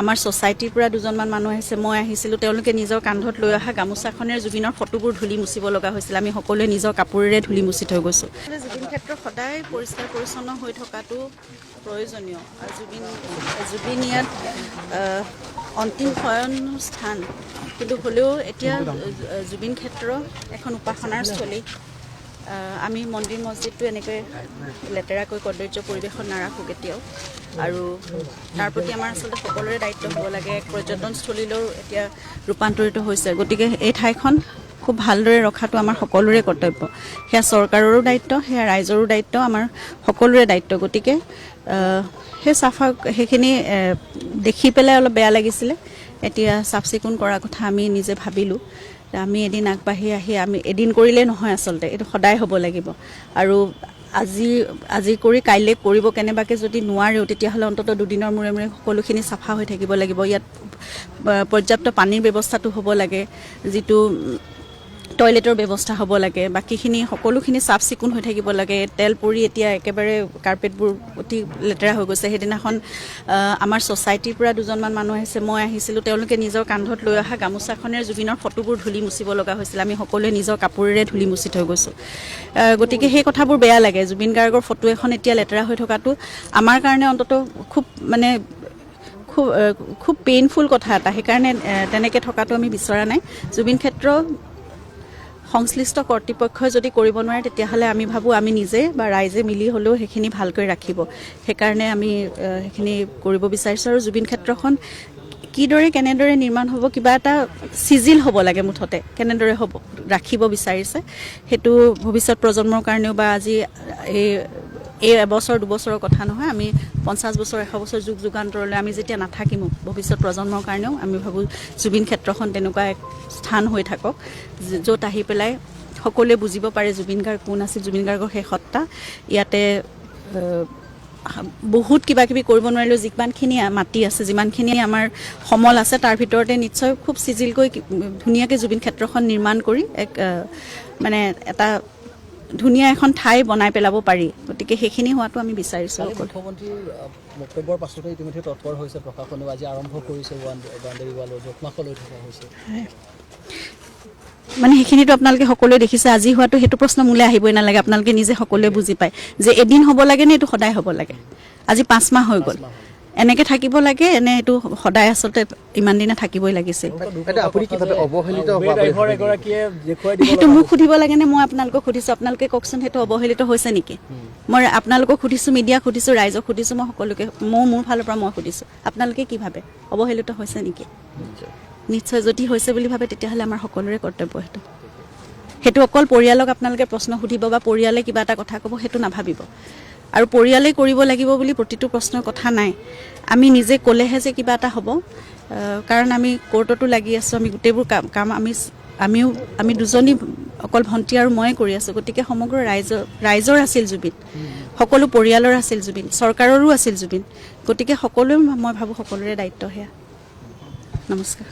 আমাৰ ছ'চাইটিৰ পৰা দুজনমান মানুহ আহিছে, মই আহিছিলোঁ, তেওঁলোকে নিজৰ কান্ধত লৈ অহা গামোচাখনেৰে জুবিনৰ ফটোবোৰ ধূলি মুচিব লগা হৈছিল। আমি সকলোৱে নিজৰ কাপোৰেৰে ধূলি মুচি থৈ গৈছোঁ। জুবিন ক্ষেত্ৰ সদায় পৰিষ্কাৰ পৰিচ্ছন্ন হৈ থকাটো প্ৰয়োজনীয়। জুবিন ইয়াত অন্তিম শয়নস্থান, কিন্তু হ'লেও এতিয়া জুবিন ক্ষেত্ৰ এখন উপাসনাৰ স্থলী। আমি মন্দিৰ মছজিদটো এনেকৈ লেতেৰাকৈ কদৰ্য পৰিৱেশত নাৰাখোঁ কেতিয়াও, আৰু তাৰ প্ৰতি আমাৰ আচলতে সকলোৰে দায়িত্ব হ'ব লাগে। এক পৰ্যটনস্থলীলৈও এতিয়া ৰূপান্তৰিত হৈছে, গতিকে এই ঠাইখন খুব ভালদৰে ৰখাটো আমাৰ সকলোৰে কৰ্তব্য। সেয়া চৰকাৰৰো দায়িত্ব, সেয়া ৰাইজৰো দায়িত্ব, আমাৰ সকলোৰে দায়িত্ব। গতিকে সেইখিনি দেখি পেলাই অলপ বেয়া লাগিছিলে। এতিয়া চাফ চিকুণ কৰাৰ কথা আমি নিজে ভাবিলোঁ। আমি এদিন আগবাঢ়ি আহি আমি এদিন কৰিলেই নহয়, আচলতে এইটো সদায় হ'ব লাগিব। আৰু আজি কৰি কাইলৈ কৰিব কেনেবাকৈ যদি নোৱাৰেও, তেতিয়াহ'লে অন্ততঃ দুদিনৰ মূৰে মূৰে সকলোখিনি চাফা হৈ থাকিব লাগিব। ইয়াত পৰ্যাপ্ত পানীৰ ব্যৱস্থাটো হ'ব লাগে, যিটো টয়লেটৰ ব্যৱস্থা হ'ব লাগে, বাকীখিনি সকলোখিনি চাফ চিকুণ হৈ থাকিব লাগে। তেল পৰি এতিয়া একেবাৰে কাৰ্পেটবোৰ অতি লেতেৰা হৈ গৈছে। সেইদিনাখন আমাৰ ছ'চাইটিৰ পৰা দুজনমান মানুহ আহিছে, মই আহিছিলোঁ, তেওঁলোকে নিজৰ কান্ধত লৈ অহা গামোচাখনেৰে জুবিনৰ ফটোবোৰ ধূলি মুচিব লগা হৈছিল। আমি সকলোৱে নিজৰ কাপোৰেৰে ধূলি মুচি থৈ গৈছোঁ। গতিকে সেই কথাবোৰ বেয়া লাগে। জুবিন গাৰ্গৰ ফটো এখন এতিয়া লেতেৰা হৈ থকাটো আমাৰ কাৰণে অন্ততঃ খুব পেইনফুল কথা এটা। সেইকাৰণে তেনেকৈ থকাটো আমি বিচৰা নাই। জুবিন ক্ষেত্ৰ সংশ্লিষ্ট কৰ্তৃপক্ষই যদি কৰিব নোৱাৰে, তেতিয়াহ'লে আমি ভাবোঁ আমি নিজে বা ৰাইজে মিলি হ'লেও সেইখিনি ভালকৈ ৰাখিব। সেইকাৰণে আমি সেইখিনি কৰিব বিচাৰিছোঁ। আৰু জুবিন ক্ষেত্ৰখন কেনেদৰে নিৰ্মাণ হ'ব, কিবা এটা চিজিল হ'ব লাগে মুঠতে, কেনেদৰে হ'ব ৰাখিব বিচাৰিছে, সেইটো ভৱিষ্যত প্ৰজন্মৰ কাৰণেও বা আজি এই এবছৰ দুবছৰৰ কথা নহয়, আমি 50 বছৰ 100 বছৰ যুগ যুগান্তৰলৈ আমি যেতিয়া নাথাকিম, ভৱিষ্যত প্ৰজন্মৰ কাৰণেও আমি ভাবোঁ জুবিন ক্ষেত্ৰখন তেনেকুৱা এক স্থান হৈ থাকক, য'ত আহি পেলাই সকলোৱে বুজিব পাৰে জুবিন গাৰ্গ কোন আছিল, জুবিন গাৰ্গৰ সেই সত্তা। ইয়াতে বহুত কিবা কিবি কৰিব নোৱাৰিলেও যিমানখিনি মাটি আছে, যিমানখিনি আমাৰ সমল আছে, তাৰ ভিতৰতে নিশ্চয় খুব চিজিলকৈ ধুনীয়াকৈ জুবিন ক্ষেত্ৰখন নিৰ্মাণ কৰি মানে এটা ধুনীয়া এখন ঠাই বনাই পেলাব পাৰি। গতিকে সেইখিনি হোৱাটো আমি বিচাৰিছোঁ। মুখ্যমন্ত্ৰীৰ বক্তব্যৰ পাছতে ইতিমধ্যে তৎপৰ হৈছে প্ৰশাসনেও, আজি আৰম্ভ কৰিছে বাউণ্ডেৰী ৱালৰ জোখমাখ লৈ থকা হৈছে। মানে সেইখিনিতো আপোনালোকে সকলোৱে দেখিছে। আজি হোৱাটো সেইটো প্ৰশ্ন মোলৈ আহিবই নালাগে, আপোনালোকে নিজে সকলোৱে বুজি পায় যে এদিন হ'ব লাগে নে এইটো সদায় হ'ব লাগে। আজি 5 মাহ হৈ গ'ল, এনেকৈ থাকিব লাগে নে এইটো সদায় সেইটো ইমান দিনে থাকিবই লাগিছিল। সেইটো মোক সুধিব লাগে নে মই আপোনালোকক সুধিছোঁ? আপোনালোকে কওকচোন, সেইটো অৱহেলিত হৈছে নেকি? মই আপোনালোকক সুধিছোঁ, মিডিয়াক সুধিছোঁ, ৰাইজক সুধিছোঁ, মই সকলোকে মোৰ ফালৰ পৰা মই সুধিছোঁ, আপোনালোকে কি ভাবে অৱহেলিত হৈছে নেকি? নিশ্চয় যদি হৈছে বুলি ভাবে, তেতিয়াহ'লে আমাৰ সকলোৰে কৰ্তব্য সেইটো অকল পৰিয়ালক আপোনালোকে প্ৰশ্ন সুধিব বা পৰিয়ালে কিবা এটা কথা ক'ব, সেইটো নাভাবিব। আৰু পৰিয়ালেই কৰিব লাগিব বুলি প্ৰতিটো প্ৰশ্নৰ কথা নাই। আমি নিজে ক'লেহে যে কিবা এটা হ'ব, কাৰণ আমি কোৰ্টতো লাগি আছোঁ, আমি গোটেইবোৰ কাম আমি দুজনী অকল ভণ্টি আৰু ময়ে কৰি আছোঁ। গতিকে সমগ্ৰ ৰাইজৰ আছিল জুবিন, সকলো পৰিয়ালৰ আছিল জুবিন, চৰকাৰৰো আছিল জুবিন। গতিকে সকলোৱে, মই ভাবোঁ সকলোৰে দায়িত্ব সেয়া। নমস্কাৰ।